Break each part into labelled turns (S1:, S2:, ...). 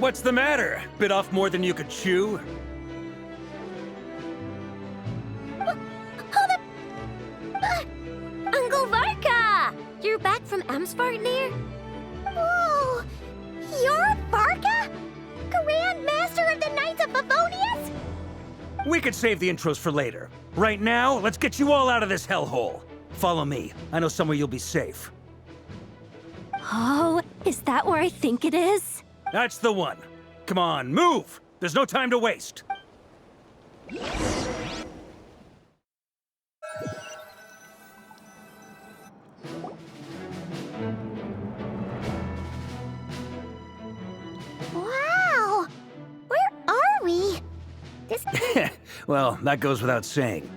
S1: What's the matter? Bit off more than you could chew?
S2: Hold up! Uncle Varka! You're back from Amsvartnir? Whoa! You're Varka? Grand Master of the Knights of Favonius?
S1: We could save the intros for later. Right now, let's get you all out of this hellhole. Follow me. I know somewhere you'll be safe.
S2: Oh, is that where I think it is?
S1: That's the one. Come on, move! There's no time to waste.
S2: Wow! Where are we? This...
S1: Well, that goes without saying.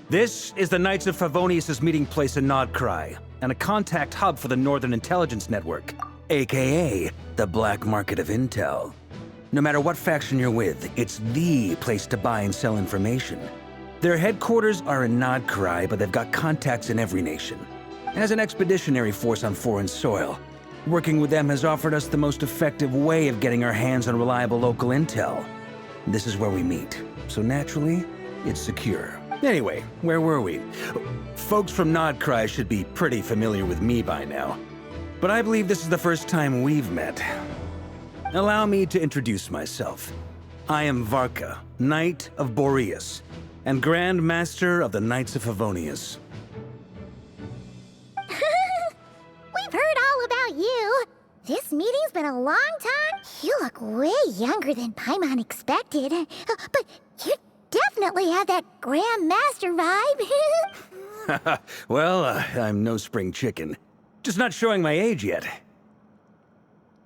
S1: This is the Knights of Favonius' meeting place in Nodcry, and a contact hub for the Northern Intelligence Network, aka the Black Market of Intel. No matter what faction you're with, it's the place to buy and sell information. Their headquarters are in Nodcry, but they've got contacts in every nation. As an expeditionary force on foreign soil, working with them has offered us the most effective way of getting our hands on reliable local intel. This is where we meet, so naturally, it's secure. Anyway, where were we? Folks from Nodcry should be pretty familiar with me by now. But I believe this is the first time we've met. Allow me to introduce myself. I am Varka, Knight of Boreas, and Grand Master of the Knights of Favonius.
S2: We've heard all about you. This meeting's been a long time. You look way younger than Paimon expected. But you definitely have that Grand Master vibe.
S1: Well, I'm no spring chicken. Just not showing my age yet.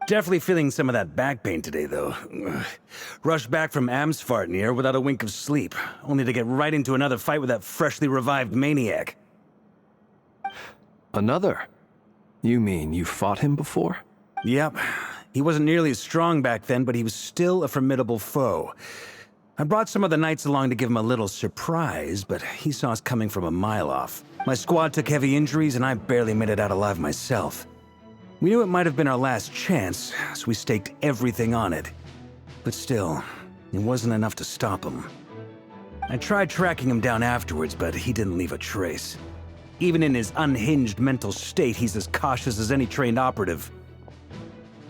S1: Definitely feeling some of that back pain today, though. Rushed back from Amsvartnir without a wink of sleep, only to get right into another fight with that freshly revived maniac.
S3: Another? You mean you fought him before?
S1: Yep. He wasn't nearly as strong back then, but he was still a formidable foe. I brought some of the knights along to give him a little surprise, but he saw us coming from a mile off. My squad took heavy injuries, and I barely made it out alive myself. We knew it might have been our last chance, so we staked everything on it. But still, it wasn't enough to stop him. I tried tracking him down afterwards, but he didn't leave a trace. Even in his unhinged mental state, he's as cautious as any trained operative.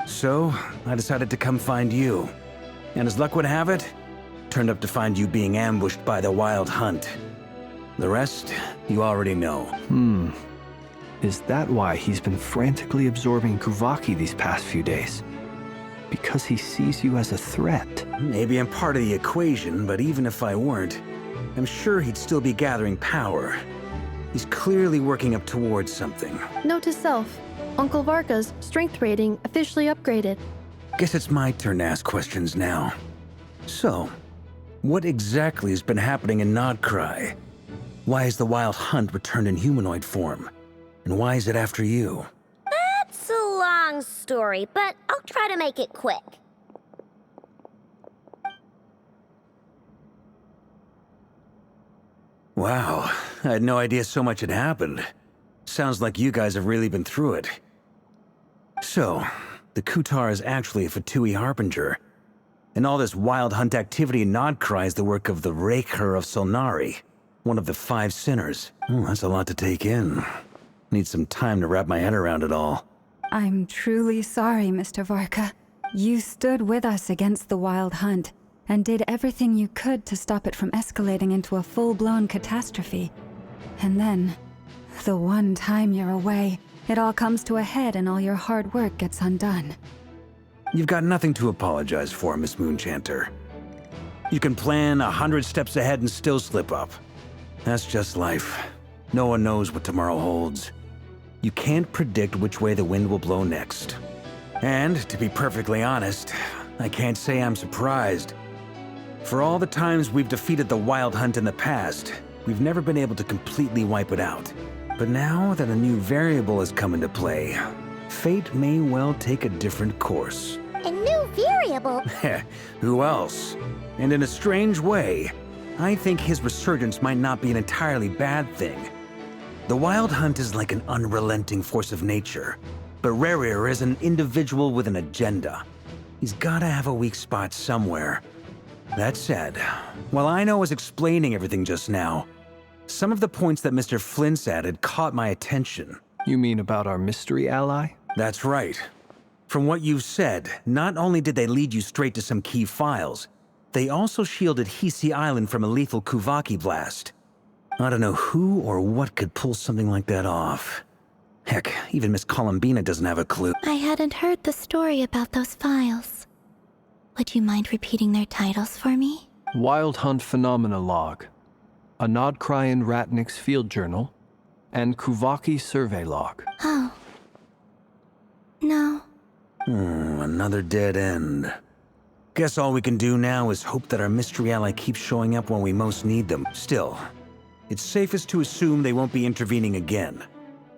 S1: So, I decided to come find you. And as luck would have it, turned up to find you being ambushed by the Wild Hunt. The rest, you already know.
S3: Is that why he's been frantically absorbing Kuvaki these past few days? Because he sees you as a threat?
S1: Maybe I'm part of the equation, but even if I weren't, I'm sure he'd still be gathering power. He's clearly working up towards something.
S4: Note to self, Uncle Varka's strength rating officially upgraded.
S1: Guess it's my turn to ask questions now. So, what exactly has been happening in Nodcry? Why has the Wild Hunt returned in humanoid form? And why is it after you?
S2: That's a long story, but I'll try to make it quick.
S1: Wow, I had no idea so much had happened. Sounds like you guys have really been through it. So, the Kutar is actually a Fatui Harbinger. And all this Wild Hunt activity in Nodcry is the work of the Raker of Solnari, one of the 5 sinners. That's a lot to take in. Need some time to wrap my head around it all.
S5: I'm truly sorry, Mr. Varka. You stood with us against the Wild Hunt, and did everything you could to stop it from escalating into a full-blown catastrophe. And then, the one time you're away, it all comes to a head and all your hard work gets undone.
S1: You've got nothing to apologize for, Miss Moonchanter. You can plan 100 steps ahead and still slip up. That's just life. No one knows what tomorrow holds. You can't predict which way the wind will blow next. And, to be perfectly honest, I can't say I'm surprised. For all the times we've defeated the Wild Hunt in the past, we've never been able to completely wipe it out. But now that a new variable has come into play, fate may well take a different course.
S2: A new variable?
S1: Who else? And in a strange way, I think his resurgence might not be an entirely bad thing. The Wild Hunt is like an unrelenting force of nature, but Rerir is an individual with an agenda. He's gotta have a weak spot somewhere. That said, while Ino was explaining everything just now, some of the points that Mr. Flint's added caught my attention.
S3: You mean about our mystery ally?
S1: That's right. From what you've said, not only did they lead you straight to some key files, they also shielded Hisi Island from a lethal Kuvaki blast. I don't know who or what could pull something like that off. Heck, even Miss Columbina doesn't have a clue.
S2: I hadn't heard the story about those files. Would you mind repeating their titles for me?
S3: Wild Hunt Phenomena Log, a Nodkryan Ratnik's Field Journal, and Kuvaki Survey Log.
S2: Oh. No.
S1: Another dead end. Guess all we can do now is hope that our mystery ally keeps showing up when we most need them. Still, it's safest to assume they won't be intervening again.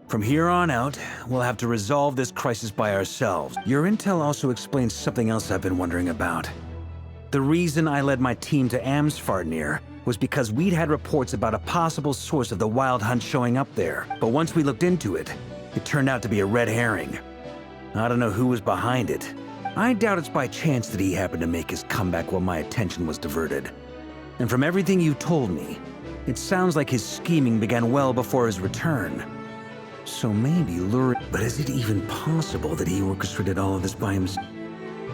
S1: From here on out, we'll have to resolve this crisis by ourselves. Your intel also explains something else I've been wondering about. The reason I led my team to Amsfarnir was because we'd had reports about a possible source of the Wild Hunt showing up there. But once we looked into it, it turned out to be a red herring. I don't know who was behind it. I doubt it's by chance that he happened to make his comeback while my attention was diverted. And from everything you told me, it sounds like his scheming began well before his return. So maybe luring... But is it even possible that he orchestrated all of this by himself?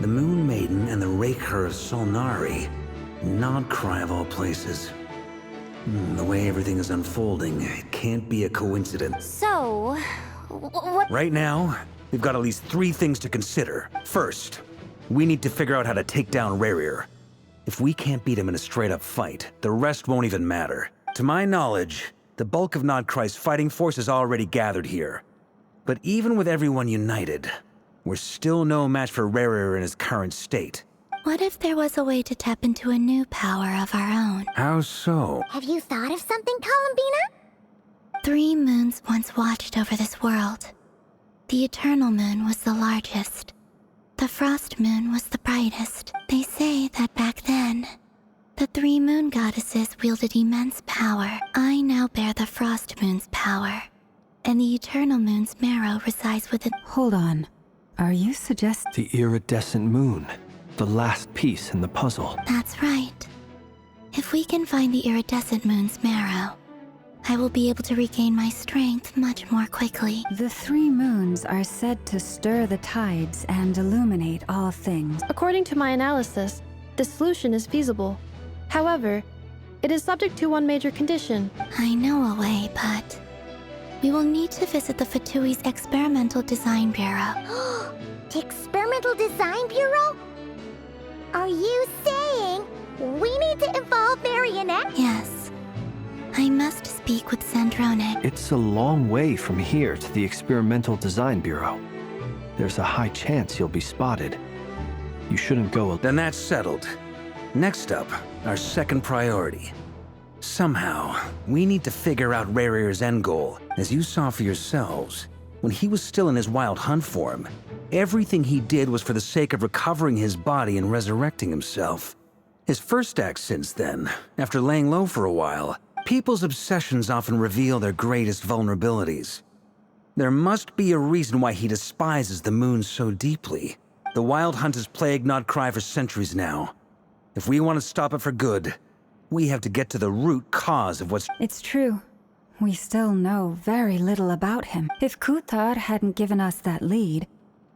S1: The Moon Maiden and the Raker of Solnari. Nodcry of all places. The way everything is unfolding, it can't be a coincidence.
S2: So, what?
S1: Right now, we've got at least 3 things to consider. First, we need to figure out how to take down Rarir. If we can't beat him in a straight-up fight, the rest won't even matter. To my knowledge, the bulk of Nodcry's fighting force is already gathered here. But even with everyone united, we're still no match for Rarir in his current state.
S2: What if there was a way to tap into a new power of our own?
S1: How so?
S2: Have you thought of something, Columbina? 3 moons once watched over this world. The Eternal Moon was the largest. The Frost Moon was the brightest. They say that back then, the 3 moon goddesses wielded immense power. I now bear the Frost Moon's power, and the Eternal Moon's marrow resides within...
S5: Hold on. Are you suggesting...
S3: The iridescent moon, the last piece in the puzzle.
S2: That's right. If we can find the iridescent moon's marrow, I will be able to regain my strength much more quickly.
S5: The 3 moons are said to stir the tides and illuminate all things.
S4: According to my analysis, the solution is feasible. However, it is subject to one major condition.
S2: I know a way, but we will need to visit the Fatui's Experimental Design Bureau. The Experimental Design Bureau? Are you saying we need to involve Marionette? Yes. I must speak with Sandrone.
S3: It's a long way from here to the Experimental Design Bureau. There's a high chance you'll be spotted. You shouldn't go alone.
S1: Then that's settled. Next up, our second priority. Somehow, we need to figure out Rarir's end goal. As you saw for yourselves, when he was still in his Wild Hunt form, everything he did was for the sake of recovering his body and resurrecting himself. His first act since then, after laying low for a while, people's obsessions often reveal their greatest vulnerabilities. There must be a reason why he despises the moon so deeply. The Wild Hunt has plagued Nodcry for centuries now. If we want to stop it for good, we have to get to the root cause of what's...
S5: It's true. We still know very little about him. If Kuthar hadn't given us that lead,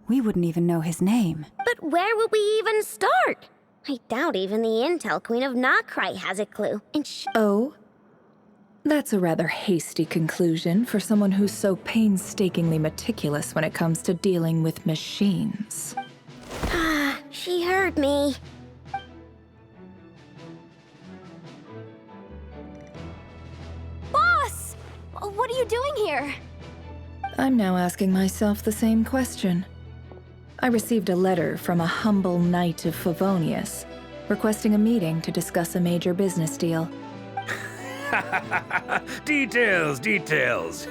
S5: we wouldn't even know his name.
S6: But where would we even start? I doubt even the Intel Queen of Nodcry has a clue. And
S7: Oh? That's a rather hasty conclusion for someone who's so painstakingly meticulous when it comes to dealing with machines.
S6: she heard me. Boss! What are you doing here?
S7: I'm now asking myself the same question. I received a letter from a humble knight of Favonius, requesting a meeting to discuss a major business deal.
S1: Details, details.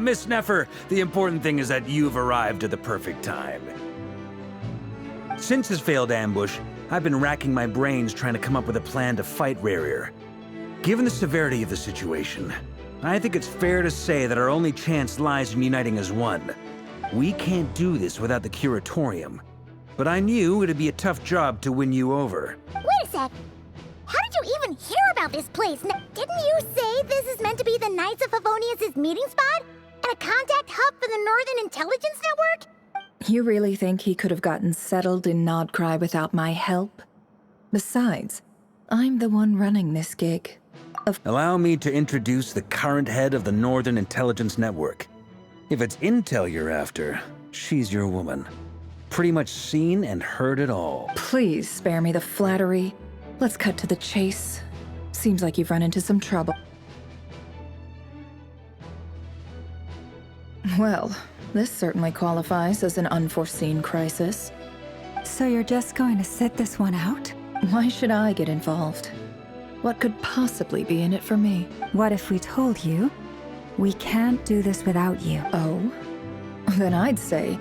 S1: Miss Neffer, the important thing is that you've arrived at the perfect time. Since his failed ambush, I've been racking my brains trying to come up with a plan to fight Rarir. Given the severity of the situation, I think it's fair to say that our only chance lies in uniting as one. We can't do this without the Curatorium. but I knew it'd be a tough job to win you over.
S2: Wait a sec. How did you even hear about this place? Didn't you say this is meant to be the Knights of Favonius' meeting spot? And a contact hub for the Northern Intelligence Network?
S7: You really think he could have gotten settled in Nodcry without my help? Besides, I'm the one running this gig.
S1: Allow me to introduce the current head of the Northern Intelligence Network. If it's intel you're after, she's your woman. Pretty much seen and heard it all.
S7: Please spare me the flattery. Let's cut to the chase. Seems like you've run into some trouble. Well, this certainly qualifies as an unforeseen crisis.
S5: So you're just going to sit this one out?
S7: Why should I get involved? What could possibly be in it for me?
S5: What if we told you we can't do this without you?
S7: Oh? Then I'd say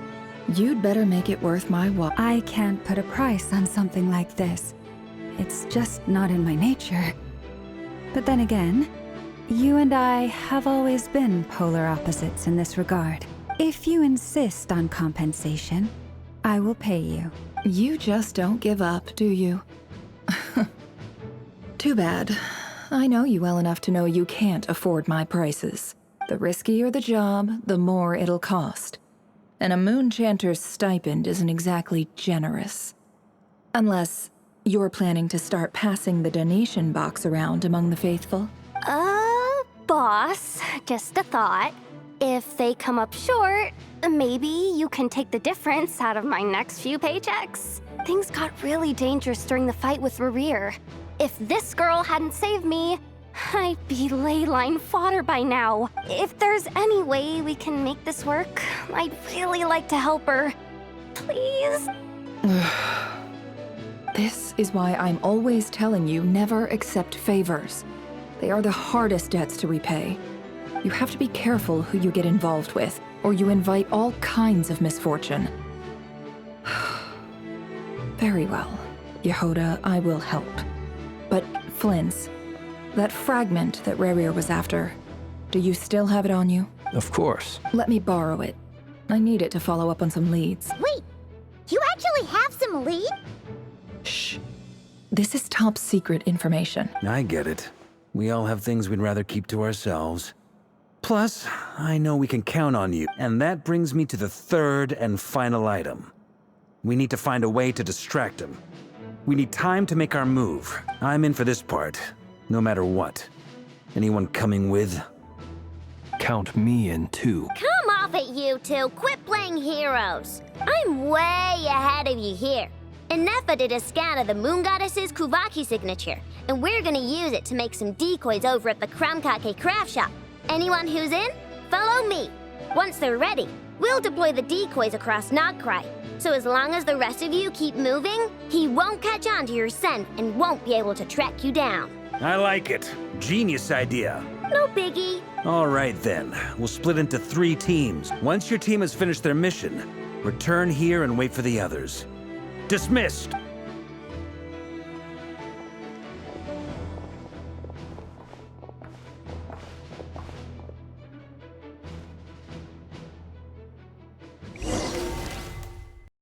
S7: you'd better make it worth my while.
S5: I can't put a price on something like this. It's just not in my nature. But then again, you and I have always been polar opposites in this regard. If you insist on compensation, I will pay you.
S7: You just don't give up, do you? Too bad. I know you well enough to know you can't afford my prices. The riskier the job, the more it'll cost. And a Moonchanter's stipend isn't exactly generous. Unless you're planning to start passing the donation box around among the faithful.
S6: Boss, just a thought. If they come up short, maybe you can take the difference out of my next few paychecks. Things got really dangerous during the fight with Rerir. If this girl hadn't saved me, I'd be ley line fodder by now. If there's any way we can make this work, I'd really like to help her. Please?
S7: This is why I'm always telling you never accept favors. They are the hardest debts to repay. You have to be careful who you get involved with, or you invite all kinds of misfortune. Very well, Yehoda, I will help. But, Flins, that fragment that Rerir was after, do you still have it on you?
S3: Of course.
S7: Let me borrow it. I need it to follow up on some leads.
S2: Wait, you actually have some lead?
S7: Shh. This is top secret information.
S1: I get it. We all have things we'd rather keep to ourselves. Plus, I know we can count on you, and that brings me to the third and final item. We need to find a way to distract him. We need time to make our move. I'm in for this part, no matter what. Anyone coming with?
S3: Count me in too.
S6: Come off it, you two. Quit playing heroes. I'm way ahead of you here. Inepha did a scan of the Moon Goddess's Kuvaki signature, and we're gonna use it to make some decoys over at the Kramkake craft shop. Anyone who's in, follow me. Once they're ready, we'll deploy the decoys across Nodcry. So as long as the rest of you keep moving, he won't catch on to your scent and won't be able to track you down.
S1: I like it. Genius idea.
S6: No biggie.
S1: All right then, we'll split into 3 teams. Once your team has finished their mission, return here and wait for the others. Dismissed!